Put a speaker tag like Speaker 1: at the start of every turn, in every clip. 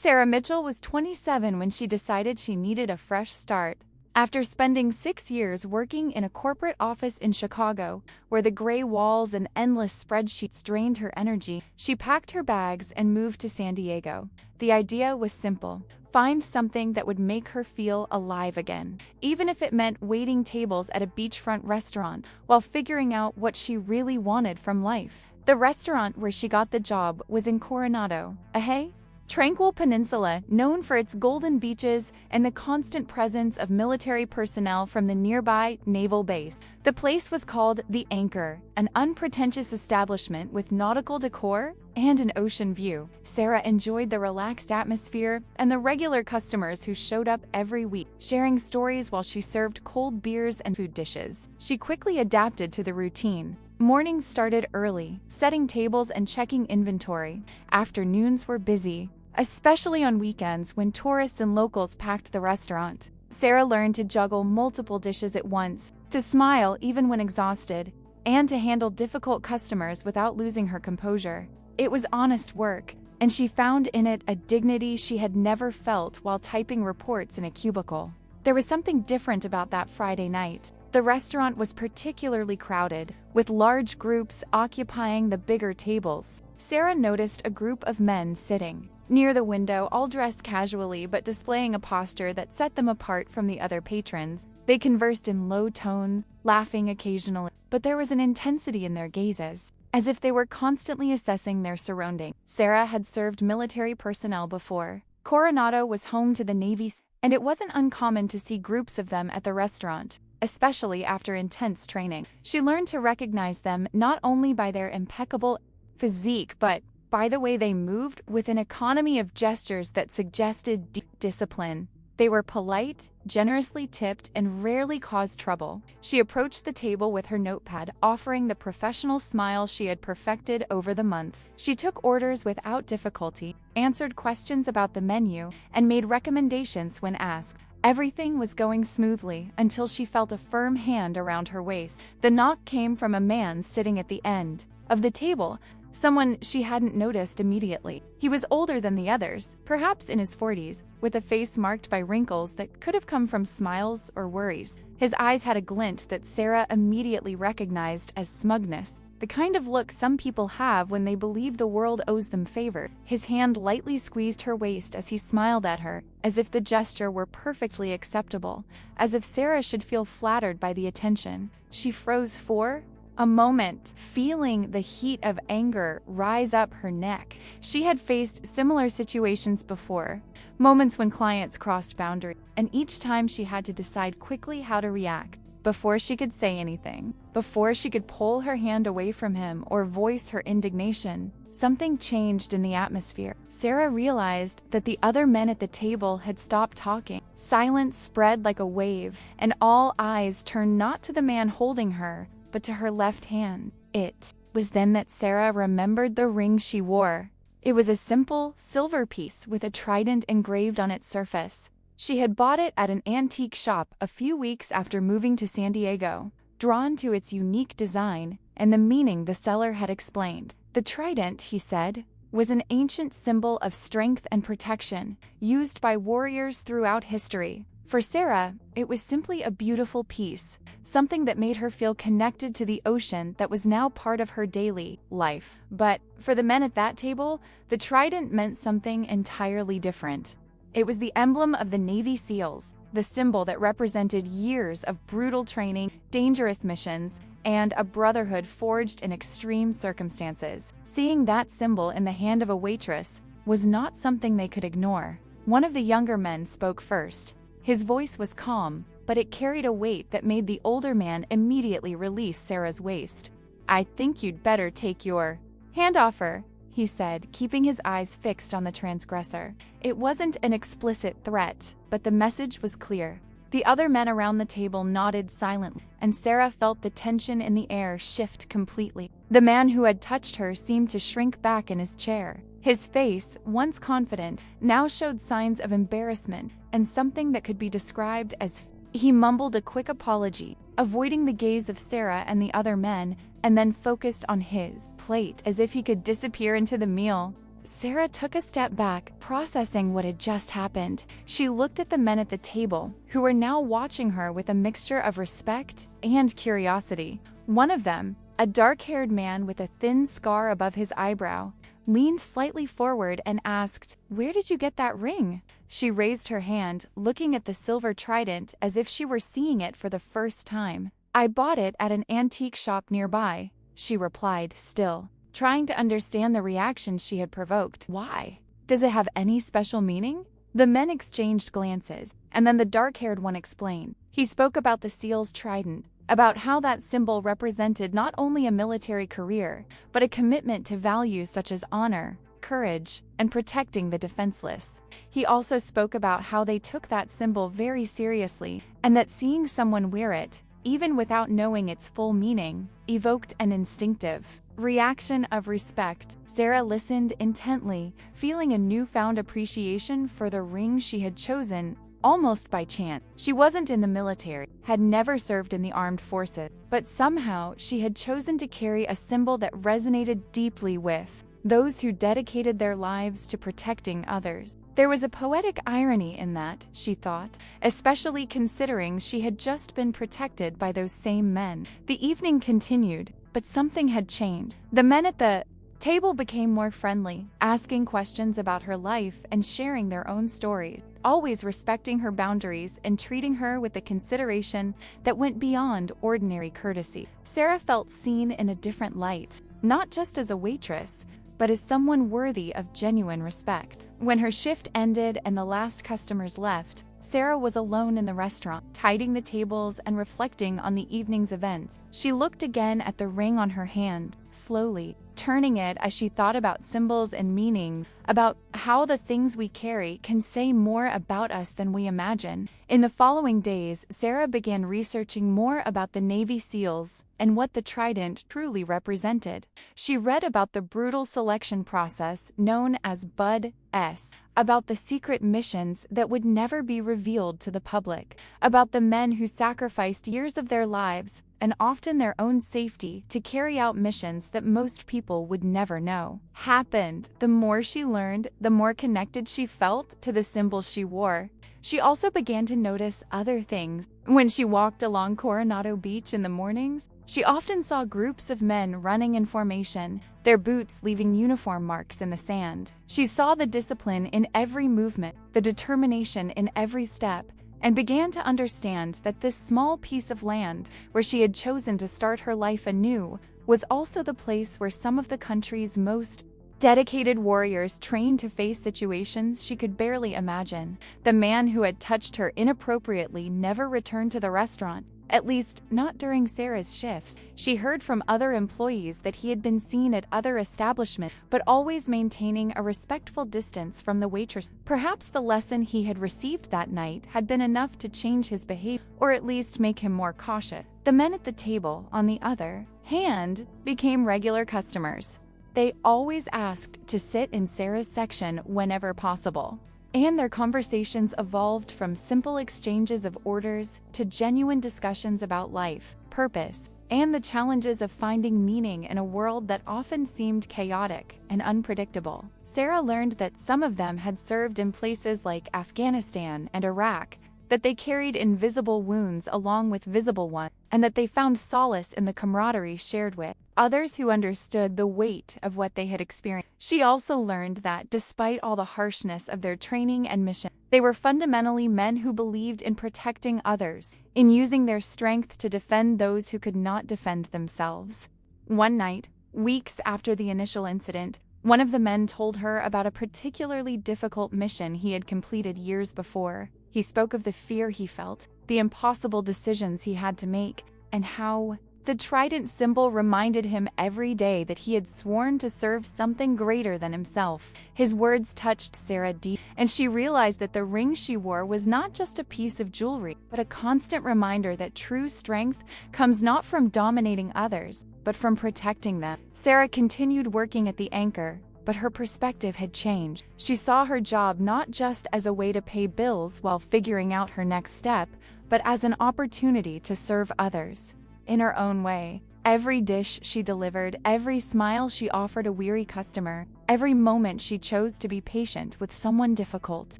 Speaker 1: Sarah Mitchell was 27 when she decided she needed a fresh start. After spending 6 years working in a corporate office in Chicago, where the gray walls and endless spreadsheets drained her energy, she packed her bags and moved to San Diego. The idea was simple: find something that would make her feel alive again, even if it meant waiting tables at a beachfront restaurant while figuring out what she really wanted from life. The restaurant where she got the job was in Coronado, a tranquil peninsula known for its golden beaches and the constant presence of military personnel from the nearby naval base. The place was called The Anchor, an unpretentious establishment with nautical decor and an ocean view. Sarah enjoyed the relaxed atmosphere and the regular customers who showed up every week, sharing stories while she served cold beers and food dishes. She quickly adapted to the routine. Mornings started early, setting tables and checking inventory. Afternoons were busy, especially on weekends when tourists and locals packed the restaurant. Sarah learned to juggle multiple dishes at once, to smile even when exhausted, and to handle difficult customers without losing her composure. It was honest work, and she found in it a dignity she had never felt while typing reports in a cubicle. There was something different about that Friday night. The restaurant was particularly crowded, with large groups occupying the bigger tables. Sarah noticed a group of men sitting near the window, all dressed casually but displaying a posture that set them apart from the other patrons. They conversed in low tones, laughing occasionally, but there was an intensity in their gazes, as if they were constantly assessing their surroundings. Sarah had served military personnel before. Coronado was home to the Navy, and it wasn't uncommon to see groups of them at the restaurant, especially after intense training. She learned to recognize them not only by their impeccable physique but by the way they moved, with an economy of gestures that suggested deep discipline. They were polite, generously tipped, and rarely caused trouble. She approached the table with her notepad, offering the professional smile she had perfected over the months. She took orders without difficulty, answered questions about the menu, and made recommendations when asked. Everything was going smoothly until she felt a firm hand around her waist. The knock came from a man sitting at the end of the table, someone she hadn't noticed immediately. He was older than the others, perhaps in his 40s, with a face marked by wrinkles that could have come from smiles or worries. His eyes had a glint that Sarah immediately recognized as smugness, the kind of look some people have when they believe the world owes them favor. His hand lightly squeezed her waist as he smiled at her, as if the gesture were perfectly acceptable, as if Sarah should feel flattered by the attention. She froze for a moment, feeling the heat of anger rise up her neck. She had faced similar situations before, moments when clients crossed boundaries, and each time she had to decide quickly how to react. Before she could say anything, before she could pull her hand away from him or voice her indignation, something changed in the atmosphere. Sarah realized that the other men at the table had stopped talking. Silence spread like a wave, and all eyes turned not to the man holding her, but to her left hand. It was then that Sarah remembered the ring she wore. It was a simple silver piece with a trident engraved on its surface. She had bought it at an antique shop a few weeks after moving to San Diego, drawn to its unique design and the meaning the seller had explained. The trident, he said, was an ancient symbol of strength and protection, used by warriors throughout history. For Sarah, it was simply a beautiful piece, something that made her feel connected to the ocean that was now part of her daily life. But for the men at that table, the trident meant something entirely different. It was the emblem of the Navy SEALs, the symbol that represented years of brutal training, dangerous missions, and a brotherhood forged in extreme circumstances. Seeing that symbol in the hand of a waitress was not something they could ignore. One of the younger men spoke first. His voice was calm, but it carried a weight that made the older man immediately release Sarah's waist. "I think you'd better take your hand off her," he said, keeping his eyes fixed on the transgressor. It wasn't an explicit threat, but the message was clear. The other men around the table nodded silently, and Sarah felt the tension in the air shift completely. The man who had touched her seemed to shrink back in his chair. His face, once confident, now showed signs of embarrassment and something that could be described as he mumbled a quick apology, avoiding the gaze of Sarah and the other men, and then focused on his plate as if he could disappear into the meal. Sarah took a step back, processing what had just happened. She looked at the men at the table, who were now watching her with a mixture of respect and curiosity. One of them, a dark-haired man with a thin scar above his eyebrow, leaned slightly forward and asked, "Where did you get that ring?" She raised her hand, looking at the silver trident as if she were seeing it for the first time. "I bought it at an antique shop nearby," she replied, still trying to understand the reaction she had provoked. "Why? Does it have any special meaning?" The men exchanged glances, and then the dark-haired one explained. He spoke about the seal's trident, about how that symbol represented not only a military career, but a commitment to values such as honor, courage, and protecting the defenseless. He also spoke about how they took that symbol very seriously, and that seeing someone wear it, even without knowing its full meaning, evoked an instinctive reaction of respect. Sarah listened intently, feeling a newfound appreciation for the ring she had chosen almost by chance. She wasn't in the military, had never served in the armed forces, but somehow she had chosen to carry a symbol that resonated deeply with those who dedicated their lives to protecting others. There was a poetic irony in that, she thought, especially considering she had just been protected by those same men. The evening continued, but something had changed. The men at the table became more friendly, asking questions about her life and sharing their own stories, always respecting her boundaries and treating her with a consideration that went beyond ordinary courtesy. Sarah felt seen in a different light, not just as a waitress, but as someone worthy of genuine respect. When her shift ended and the last customers left, Sarah was alone in the restaurant, tidying the tables and reflecting on the evening's events. She looked again at the ring on her hand, slowly turning it as she thought about symbols and meaning, about how the things we carry can say more about us than we imagine. In the following days, Sarah began researching more about the Navy SEALs and what the Trident truly represented. She read about the brutal selection process known as Bud S, about the secret missions that would never be revealed to the public, about the men who sacrificed years of their lives and often their own safety to carry out missions that most people would never know. The more she learned, the more connected she felt to the symbols she wore. She also began to notice other things. When she walked along Coronado Beach in the mornings, she often saw groups of men running in formation, their boots leaving uniform marks in the sand. She saw the discipline in every movement, the determination in every step, and began to understand that this small piece of land, where she had chosen to start her life anew, was also the place where some of the country's most dedicated warriors trained to face situations she could barely imagine. The man who had touched her inappropriately never returned to the restaurant, at least not during Sarah's shifts. She heard from other employees that he had been seen at other establishments, but always maintaining a respectful distance from the waitress. Perhaps the lesson he had received that night had been enough to change his behavior, or at least make him more cautious. The men at the table, on the other hand, became regular customers. They always asked to sit in Sarah's section whenever possible, and their conversations evolved from simple exchanges of orders to genuine discussions about life, purpose, and the challenges of finding meaning in a world that often seemed chaotic and unpredictable. Sarah learned that some of them had served in places like Afghanistan and Iraq, that they carried invisible wounds along with visible ones, and that they found solace in the camaraderie shared with others who understood the weight of what they had experienced. She also learned that, despite all the harshness of their training and mission, they were fundamentally men who believed in protecting others, in using their strength to defend those who could not defend themselves. One night, weeks after the initial incident, one of the men told her about a particularly difficult mission he had completed years before. He spoke of the fear he felt, the impossible decisions he had to make, and how the Trident symbol reminded him every day that he had sworn to serve something greater than himself. His words touched Sarah deep, and she realized that the ring she wore was not just a piece of jewelry, but a constant reminder that true strength comes not from dominating others, but from protecting them. Sarah continued working at the Anchor, but her perspective had changed. She saw her job not just as a way to pay bills while figuring out her next step, but as an opportunity to serve others. In her own way, Every dish she delivered, every smile she offered a weary customer, every moment she chose to be patient with someone difficult,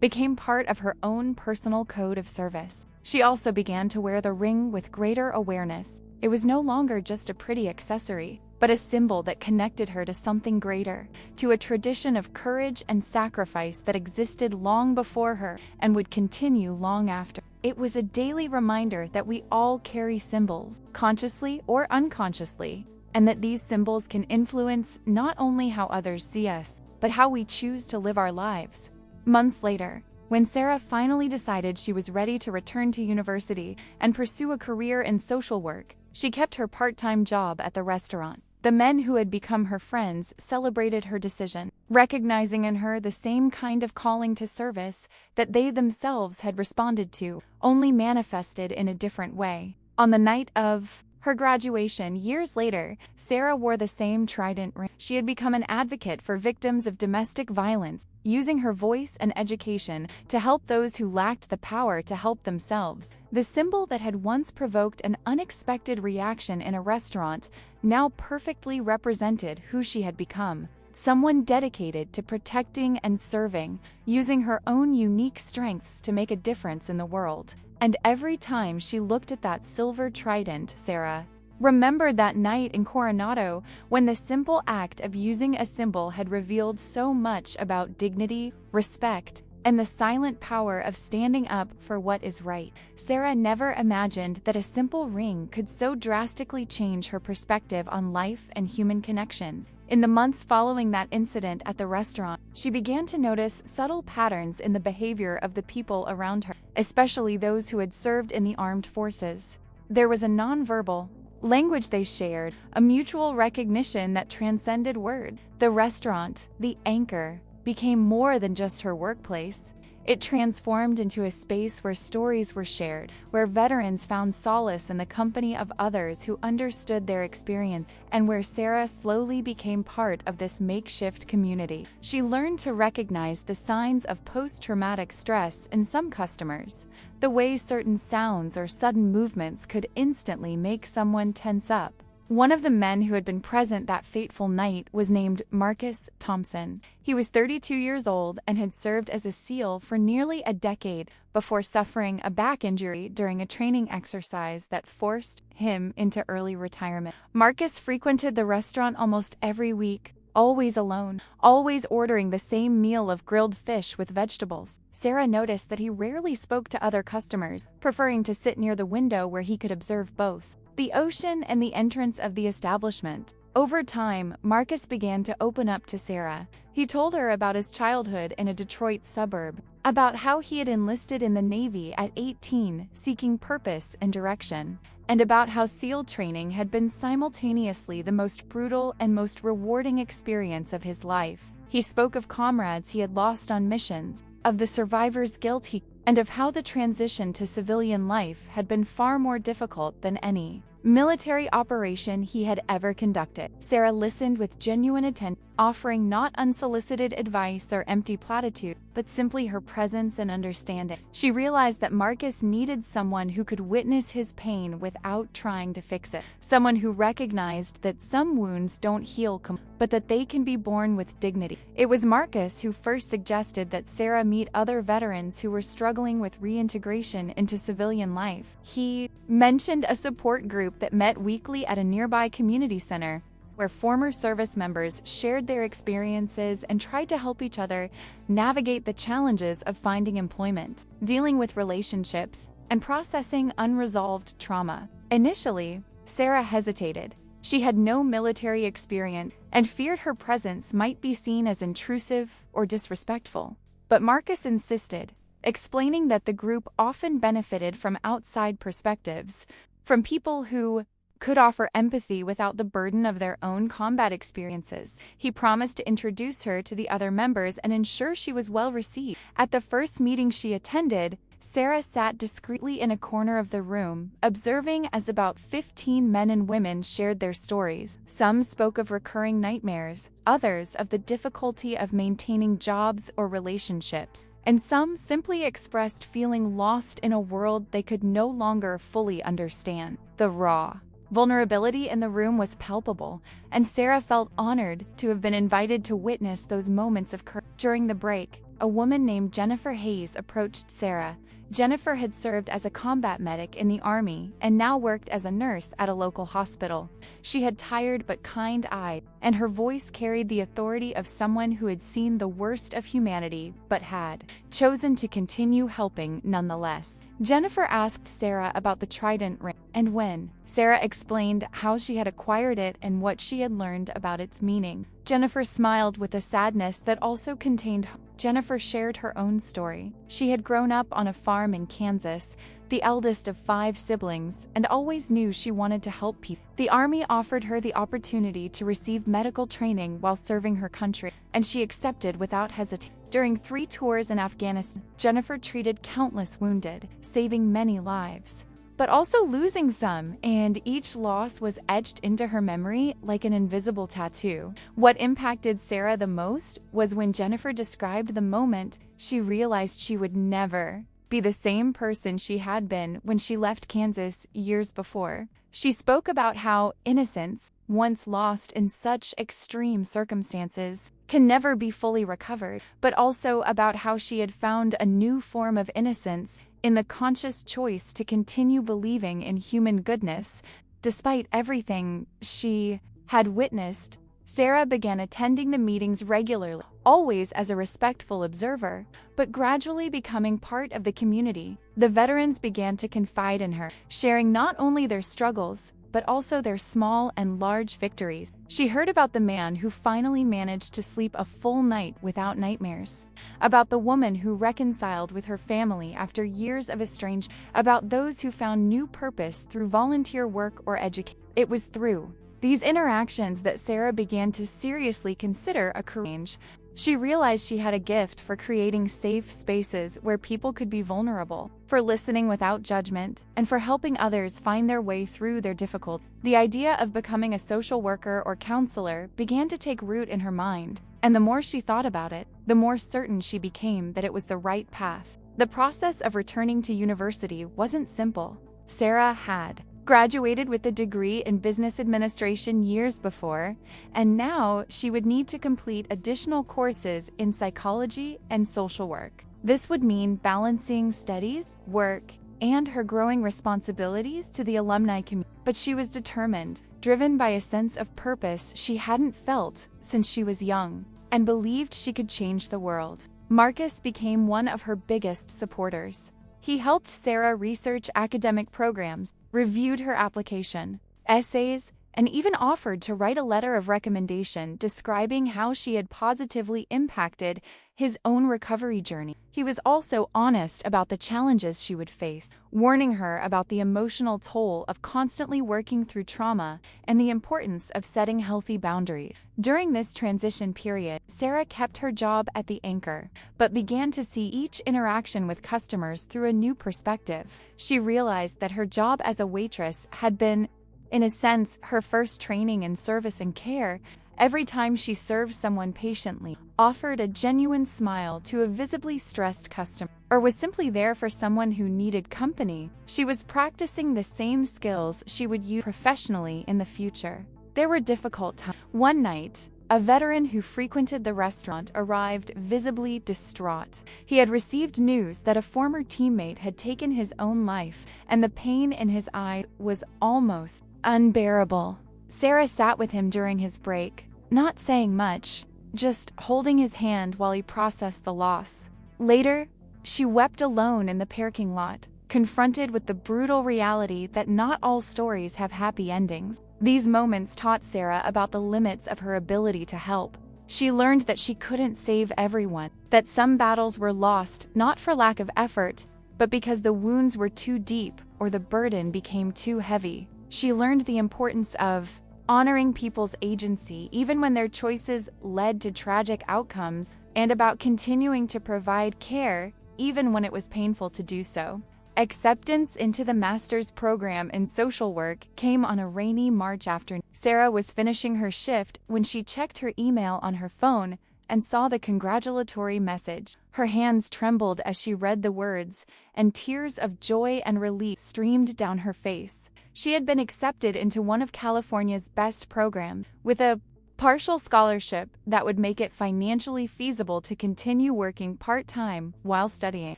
Speaker 1: became part of her own personal code of service. She also began to wear the ring with greater awareness. It was no longer just a pretty accessory, but a symbol that connected her to something greater, to a tradition of courage and sacrifice that existed long before her and would continue long after. It was a daily reminder that we all carry symbols, consciously or unconsciously, and that these symbols can influence not only how others see us, but how we choose to live our lives. Months later, when Sarah finally decided she was ready to return to university and pursue a career in social work, she kept her part-time job at the restaurant. The men who had become her friends celebrated her decision, recognizing in her the same kind of calling to service that they themselves had responded to, only manifested in a different way. On the night of her graduation years later, Sarah wore the same Trident ring. She had become an advocate for victims of domestic violence, using her voice and education to help those who lacked the power to help themselves. The symbol that had once provoked an unexpected reaction in a restaurant now perfectly represented who she had become. Someone dedicated to protecting and serving, using her own unique strengths to make a difference in the world. And every time she looked at that silver trident, Sarah remembered that night in Coronado when the simple act of using a symbol had revealed so much about dignity, respect, and the silent power of standing up for what is right. Sarah never imagined that a simple ring could so drastically change her perspective on life and human connections. In the months following that incident at the restaurant, she began to notice subtle patterns in the behavior of the people around her, especially those who had served in the armed forces. There was a nonverbal language they shared, a mutual recognition that transcended word. The restaurant, the anchor, became more than just her workplace. It transformed into a space where stories were shared, where veterans found solace in the company of others who understood their experience, and where Sarah slowly became part of this makeshift community. She learned to recognize the signs of post-traumatic stress in some customers, the way certain sounds or sudden movements could instantly make someone tense up. One of the men who had been present that fateful night was named Marcus Thompson. He was 32 years old and had served as a SEAL for nearly a decade before suffering a back injury during a training exercise that forced him into early retirement. Marcus frequented the restaurant almost every week, always alone, always ordering the same meal of grilled fish with vegetables. Sarah noticed that he rarely spoke to other customers, preferring to sit near the window where he could observe both the ocean and the entrance of the establishment. Over time, Marcus began to open up to Sarah. He told her about his childhood in a Detroit suburb, about how he had enlisted in the Navy at 18, seeking purpose and direction, and about how SEAL training had been simultaneously the most brutal and most rewarding experience of his life. He spoke of comrades he had lost on missions, of the survivor's guilt and of how the transition to civilian life had been far more difficult than any military operation he had ever conducted. Sarah listened with genuine attention, offering not unsolicited advice or empty platitude, but simply her presence and understanding. She realized that Marcus needed someone who could witness his pain without trying to fix it, someone who recognized that some wounds don't heal but that they can be borne with dignity. It was Marcus who first suggested that Sarah meet other veterans who were struggling with reintegration into civilian life. He mentioned a support group that met weekly at a nearby community center, where former service members shared their experiences and tried to help each other navigate the challenges of finding employment, dealing with relationships, and processing unresolved trauma. Initially, Sarah hesitated. She had no military experience and feared her presence might be seen as intrusive or disrespectful. But Marcus insisted, explaining that the group often benefited from outside perspectives, from people who could offer empathy without the burden of their own combat experiences. He promised to introduce her to the other members and ensure she was well received. At the first meeting she attended, Sarah sat discreetly in a corner of the room, observing as about 15 men and women shared their stories. Some spoke of recurring nightmares, others of the difficulty of maintaining jobs or relationships, and some simply expressed feeling lost in a world they could no longer fully understand. The raw, Vulnerability in the room was palpable, and Sarah felt honored to have been invited to witness those moments of courage. During the break, a woman named Jennifer Hayes approached Sarah. Jennifer had served as a combat medic in the Army and now worked as a nurse at a local hospital. She had tired but kind eyes, and her voice carried the authority of someone who had seen the worst of humanity but had chosen to continue helping nonetheless. Jennifer asked Sarah about the Trident ring and when. Sarah explained how she had acquired it and what she had learned about its meaning. Jennifer smiled with a sadness that also contained hope. Jennifer shared her own story. She had grown up on a farm in Kansas, the eldest of 5 siblings, and always knew she wanted to help people. The Army offered her the opportunity to receive medical training while serving her country, and she accepted without hesitation. During 3 tours in Afghanistan, Jennifer treated countless wounded, saving many lives, but also losing some, and each loss was etched into her memory like an invisible tattoo. What impacted Sarah the most was when Jennifer described the moment she realized she would never be the same person she had been when she left Kansas years before. She spoke about how innocence, once lost in such extreme circumstances, can never be fully recovered, but also about how she had found a new form of innocence in the conscious choice to continue believing in human goodness. Despite everything she had witnessed, Sarah began attending the meetings regularly, always as a respectful observer, but gradually becoming part of the community. The veterans began to confide in her, sharing not only their struggles, but also their small and large victories. She heard about the man who finally managed to sleep a full night without nightmares, about the woman who reconciled with her family after years of estrangement, about those who found new purpose through volunteer work or education. It was through these interactions that Sarah began to seriously consider a career change. She realized she had a gift for creating safe spaces where people could be vulnerable, for listening without judgment, and for helping others find their way through their difficulties. The idea of becoming a social worker or counselor began to take root in her mind, and the more she thought about it, the more certain she became that it was the right path. The process of returning to university wasn't simple. Sarah had graduated with a degree in business administration years before, and now she would need to complete additional courses in psychology and social work. This would mean balancing studies, work, and her growing responsibilities to the alumni community. But she was determined, driven by a sense of purpose she hadn't felt since she was young, and believed she could change the world. Marcus became one of her biggest supporters. He helped Sarah research academic programs, reviewed her application, essays, and even offered to write a letter of recommendation describing how she had positively impacted his own recovery journey. He was also honest about the challenges she would face, warning her about the emotional toll of constantly working through trauma and the importance of setting healthy boundaries. During this transition period, Sarah kept her job at the Anchor, but began to see each interaction with customers through a new perspective. She realized that her job as a waitress had been, in a sense, her first training in service and care. Every time she served someone patiently, offered a genuine smile to a visibly stressed customer, or was simply there for someone who needed company, she was practicing the same skills she would use professionally in the future. There were difficult times. One night, a veteran who frequented the restaurant arrived visibly distraught. He had received news that a former teammate had taken his own life, and the pain in his eyes was almost unbearable. Sarah sat with him during his break, not saying much, just holding his hand while he processed the loss. Later, she wept alone in the parking lot, confronted with the brutal reality that not all stories have happy endings. These moments taught Sarah about the limits of her ability to help. She learned that she couldn't save everyone, that some battles were lost not for lack of effort, but because the wounds were too deep or the burden became too heavy. She learned the importance of honoring people's agency even when their choices led to tragic outcomes, and about continuing to provide care even when it was painful to do so. Acceptance into the master's program in social work came on a rainy March afternoon. Sarah was finishing her shift when she checked her email on her phone and saw the congratulatory message. Her hands trembled as she read the words, and tears of joy and relief streamed down her face. She had been accepted into one of California's best programs, with a partial scholarship that would make it financially feasible to continue working part-time while studying.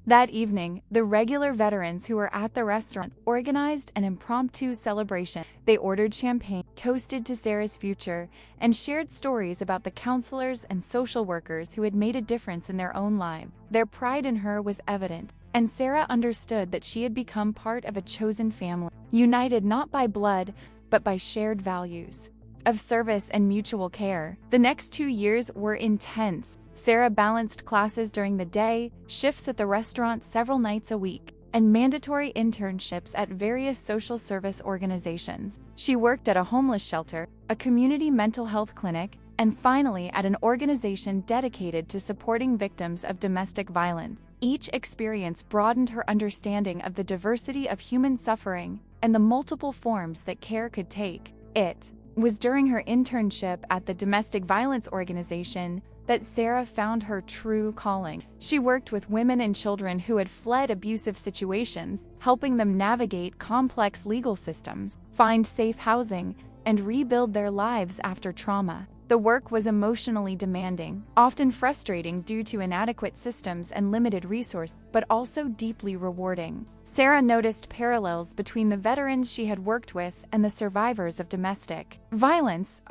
Speaker 1: That evening, the regular veterans who were at the restaurant organized an impromptu celebration. They ordered champagne, toasted to Sarah's future, and shared stories about the counselors and social workers who had made a difference in their own lives. Their pride in her was evident, and Sarah understood that she had become part of a chosen family, united not by blood, but by shared values of service and mutual care. The next 2 years were intense. Sarah balanced classes during the day, shifts at the restaurant several nights a week, and mandatory internships at various social service organizations. She worked at a homeless shelter, a community mental health clinic, and finally at an organization dedicated to supporting victims of domestic violence. Each experience broadened her understanding of the diversity of human suffering and the multiple forms that care could take. It was during her internship at the domestic violence organization that Sarah found her true calling. She worked with women and children who had fled abusive situations, helping them navigate complex legal systems, find safe housing, and rebuild their lives after trauma. The work was emotionally demanding, often frustrating due to inadequate systems and limited resources, but also deeply rewarding. Sarah noticed parallels between the veterans she had worked with and the survivors of domestic violence.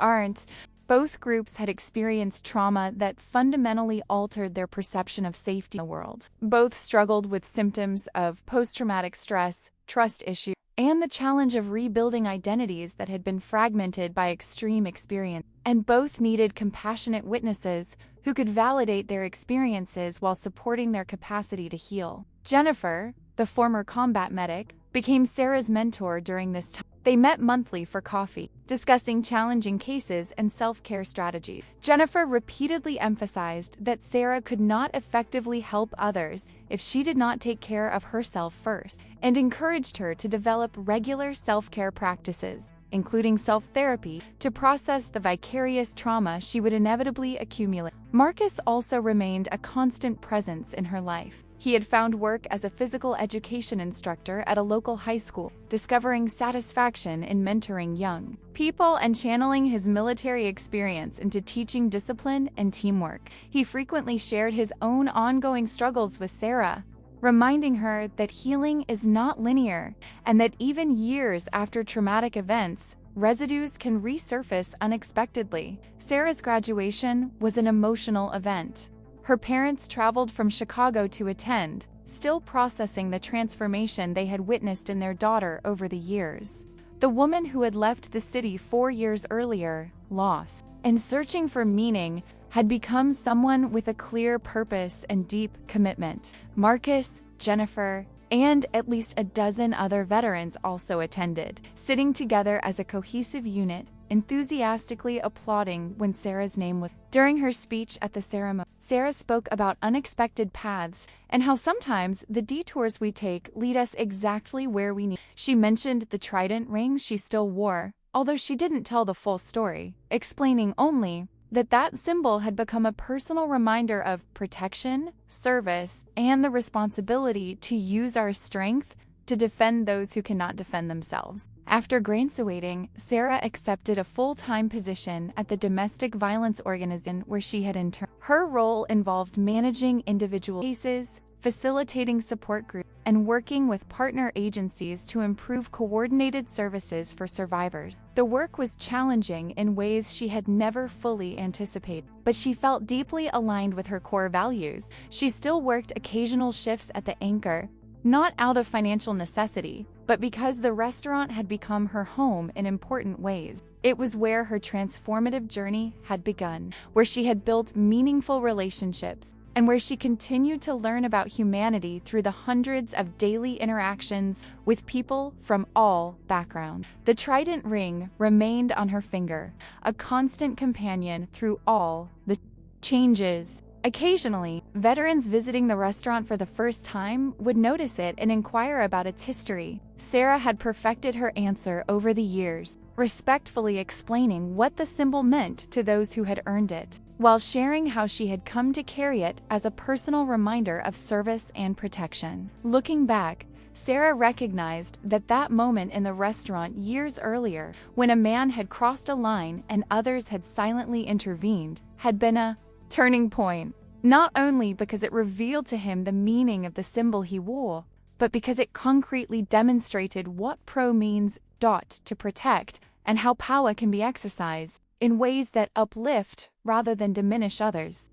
Speaker 1: Both groups had experienced trauma that fundamentally altered their perception of safety in the world. Both struggled with symptoms of post-traumatic stress, trust issues, and the challenge of rebuilding identities that had been fragmented by extreme experience. And both needed compassionate witnesses who could validate their experiences while supporting their capacity to heal. Jennifer, the former combat medic, became Sarah's mentor during this time. They met monthly for coffee, discussing challenging cases and self-care strategies. Jennifer repeatedly emphasized that Sarah could not effectively help others if she did not take care of herself first, and encouraged her to develop regular self-care practices, including self-therapy, to process the vicarious trauma she would inevitably accumulate. Marcus also remained a constant presence in her life. He had found work as a physical education instructor at a local high school, discovering satisfaction in mentoring young people and channeling his military experience into teaching discipline and teamwork. He frequently shared his own ongoing struggles with Sarah, reminding her that healing is not linear and that even years after traumatic events, residues can resurface unexpectedly. Sarah's graduation was an emotional event. Her parents traveled from Chicago to attend, still processing the transformation they had witnessed in their daughter over the years. The woman who had left the city 4 years earlier, lost and searching for meaning, had become someone with a clear purpose and deep commitment. Marcus, Jennifer, and at least a dozen other veterans also attended, sitting together as a cohesive unit, enthusiastically applauding when Sarah's name was. During her speech at the ceremony, Sarah spoke about unexpected paths and how sometimes the detours we take lead us exactly where we need. She mentioned the Trident ring she still wore, although she didn't tell the full story, explaining only that symbol had become a personal reminder of protection, service, and the responsibility to use our strength to defend those who cannot defend themselves. After graduating, Sarah accepted a full-time position at the domestic violence organization where she had interned. Her role involved managing individual cases, facilitating support groups, and working with partner agencies to improve coordinated services for survivors. The work was challenging in ways she had never fully anticipated, but she felt deeply aligned with her core values. She still worked occasional shifts at the Anchor, not out of financial necessity, but because the restaurant had become her home in important ways. It was where her transformative journey had begun, where she had built meaningful relationships, and where she continued to learn about humanity through the hundreds of daily interactions with people from all backgrounds. The Trident ring remained on her finger, a constant companion through all the changes Occasionally, veterans visiting the restaurant for the first time would notice it and inquire about its history. Sarah had perfected her answer over the years, respectfully explaining what the symbol meant to those who had earned it, while sharing how she had come to carry it as a personal reminder of service and protection. Looking back, Sarah recognized that moment in the restaurant years earlier, when a man had crossed a line and others had silently intervened, had been a turning point, not only because it revealed to him the meaning of the symbol he wore, but because it concretely demonstrated what pro means to protect and how power can be exercised in ways that uplift rather than diminish others.